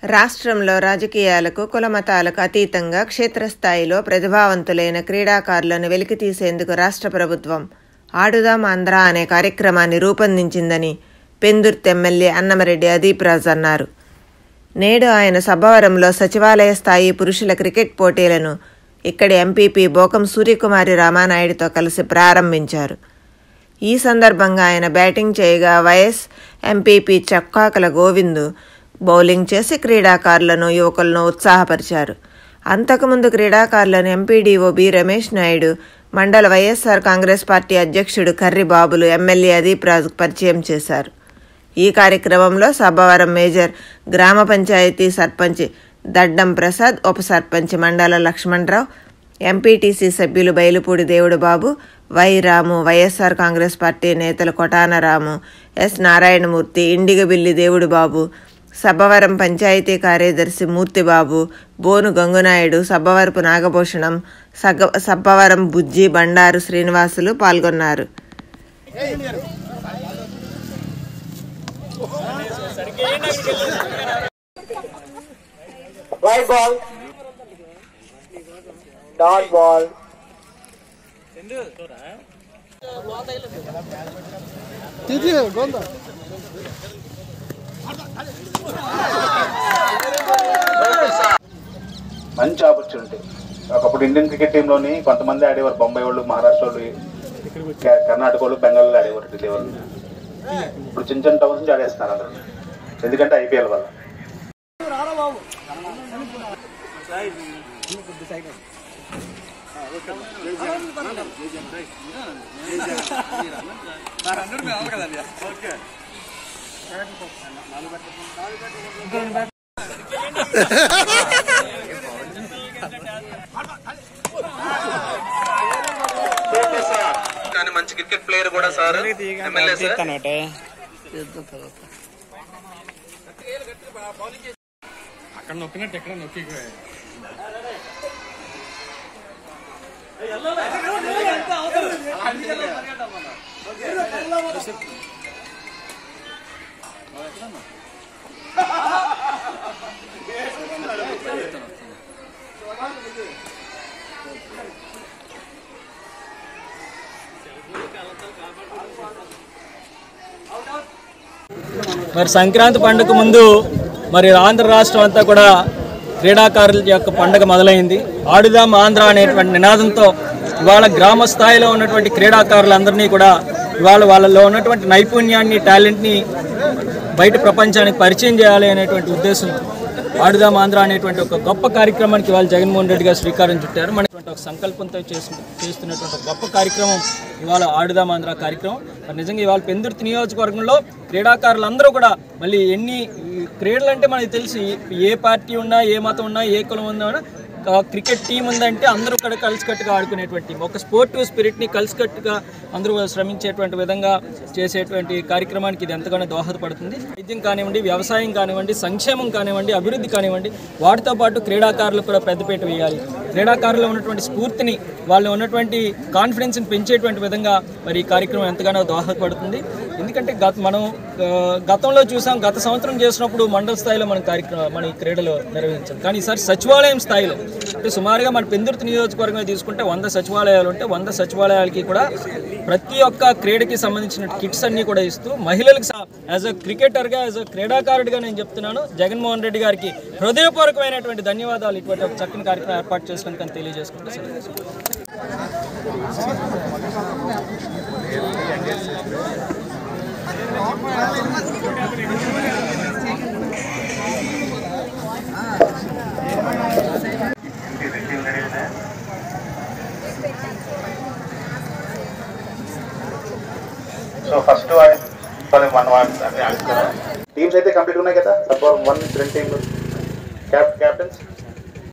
రాష్ట్రంలో రాజకీయాలకు కులమతాలకు అతీతంగా క్షేత్రస్థాయిలో ప్రతిభావంతులైన క్రీడాకారులను వెలికితీసేందుకు రాష్ట్ర ప్రభుత్వం ఆడుదాం ఆంధ్ర అనే కార్యక్రమాన్ని రూపొందించిందని పెందుర్తి ఎమ్మెల్యే అన్నమరెడ్డి అదీప్ రాజ్ అన్నారు. నేడు ఆయన సబ్బవరంలో సచివాలయ స్థాయి పురుషుల క్రికెట్ పోటీలను ఇక్కడి ఎంపీపీ బోకం సూర్యకుమారి రామానాయుడుతో కలిసి ప్రారంభించారు. ఈ సందర్భంగా ఆయన బ్యాటింగ్ చేయగా వైఎస్ ఎంపీపీ చక్కాకల గోవిందు బౌలింగ్ చేసి క్రీడాకారులను యువకులను ఉత్సాహపరిచారు. అంతకుముందు క్రీడాకారులను ఎంపీడీఓ బి రమేష్ నాయుడు, మండల వైఎస్ఆర్ కాంగ్రెస్ పార్టీ అధ్యక్షుడు కర్రి బాబులు ఎమ్మెల్యే అదీప్ రాజుకు పరిచయం చేశారు. ఈ కార్యక్రమంలో సబ్బవరం మేజర్ గ్రామ పంచాయతీ సర్పంచ్ దడ్డం ప్రసాద్, ఉప సర్పంచ్ మండల లక్ష్మణరావు, ఎంపీటీసీ సభ్యులు Bayalupudi Devudu Babu, Y Ramu, YSR Congress party నేతలు కొటాన రాము, ఎస్ నారాయణమూర్తి, ఇండిగబిల్లి దేవుడు బాబు, సబ్బవరం పంచాయతీ కార్యదర్శి మూర్తిబాబు, బోను గంగునాయుడు, సబ్బవరపు నాగభూషణం, సబ్బవరం బుజ్జి, బండారు శ్రీనివాసులు పాల్గొన్నారు. మంచి ఆపర్చునిటీ. ఒకప్పుడు ఇండియన్ క్రికెట్ టీంలోని కొంతమంది ఆడేవారు, బొంబాయి వాళ్ళు, మహారాష్ట్ర వాళ్ళు, కర్ణాటక వాళ్ళు, బెంగాల్లో ఆడేవారు ఢిల్లీ వాళ్ళు. ఇప్పుడు చిన్న చిన్న టౌన్స్ నుంచి ఆడేస్తున్నారు అందరూ, ఎందుకంటే ఐపీఎల్ వల్ల. కానీ మంచి క్రికెట్ ప్లేయర్ కూడా సార్, ఎమ్మెల్యే సార్. అక్కడ నొక్కినట్టు ఎక్కడ నొక్కి మరి సంక్రాంతి పండుగ ముందు మరి ఆంధ్ర రాష్ట్రం అంతా కూడా క్రీడాకారుల యొక్క పండుగ మొదలైంది. ఆడుదాం ఆంధ్ర అనేటువంటి నినాదంతో ఇవాళ గ్రామ స్థాయిలో ఉన్నటువంటి క్రీడాకారులందరినీ కూడా ఇవాళ వాళ్ళలో ఉన్నటువంటి నైపుణ్యాన్ని, టాలెంట్ని బయట ప్రపంచానికి పరిచయం చేయాలి అనేటువంటి ఉద్దేశంతో ఆడుదాం ఆంధ్ర అనేటువంటి ఒక గొప్ప కార్యక్రమానికి ఇవాళ జగన్మోహన్ రెడ్డి గారు శ్రీకారం చుట్టారు. మనటువంటి ఒక సంకల్పంతో చేస్తున్నటువంటి గొప్ప కార్యక్రమం ఇవాళ ఆడుదాం ఆంధ్ర కార్యక్రమం. మరి నిజంగా ఇవాళ పెందుర్తి నియోజకవర్గంలో క్రీడాకారులందరూ కూడా మళ్ళీ ఎన్ని క్రీడలు అంటే మనకి తెలిసి ఏ పార్టీ ఉన్నా, ఏ మతం ఉన్నా, ఏ కులం ఉన్నా, క్రికెట్ టీం ఉందంటే అందరూ కూడా కలిసికట్టుగా ఆడుకునేటువంటి టీం. ఒక స్పోర్టివ్ స్పిరిట్ని కలిసికట్టుగా అందరూ శ్రమించేటువంటి విధంగా చేసేటువంటి కార్యక్రమానికి ఇది ఎంతగానో దోహదపడుతుంది. వైద్యం కానివ్వండి, వ్యవసాయం కానివ్వండి, సంక్షేమం కానివ్వండి, అభివృద్ధి కానివ్వండి, వాటితో పాటు క్రీడాకారులకు కూడా పెద్దపీట వేయాలి. క్రీడాకారుల్లో ఉన్నటువంటి స్ఫూర్తిని, వాళ్ళు ఉన్నటువంటి కాన్ఫిడెన్స్ని పెంచేటువంటి విధంగా మరి ఈ కార్యక్రమం ఎంతగానో దోహదపడుతుంది. ఎందుకంటే మనం గతంలో చూసాం, గత సంవత్సరం చేసినప్పుడు మండల స్థాయిలో మన ఈ క్రీడలు నిర్వహించాం. కానీ ఈసారి సచివాలయం స్థాయిలో అంటే సుమారుగా మన పెందుర్తి నియోజకవర్గం తీసుకుంటే 100 సచివాలయాలు ఉంటే 100 సచివాలయాలకి కూడా ప్రతి ఒక్క క్రీడకి సంబంధించిన కిట్స్ అన్నీ కూడా ఇస్తూ మహిళలకు యాజ్ అ క్రికెటర్గా, యాజ్ అ క్రీడాకారుడిగా నేను చెప్తున్నాను, జగన్మోహన్ రెడ్డి గారికి హృదయపూర్వకమైనటువంటి ధన్యవాదాలు. ఇటువంటి ఒక చక్కని కార్యక్రమం ఏర్పాటు చేసుకుని తెలియజేసుకుంటాను. సో ఫస్ట్ టీమ్స్ అయితే కంప్లీట్ ఉన్నాయి కదా, 1 2 టీంలు, క్యాప్టెన్స్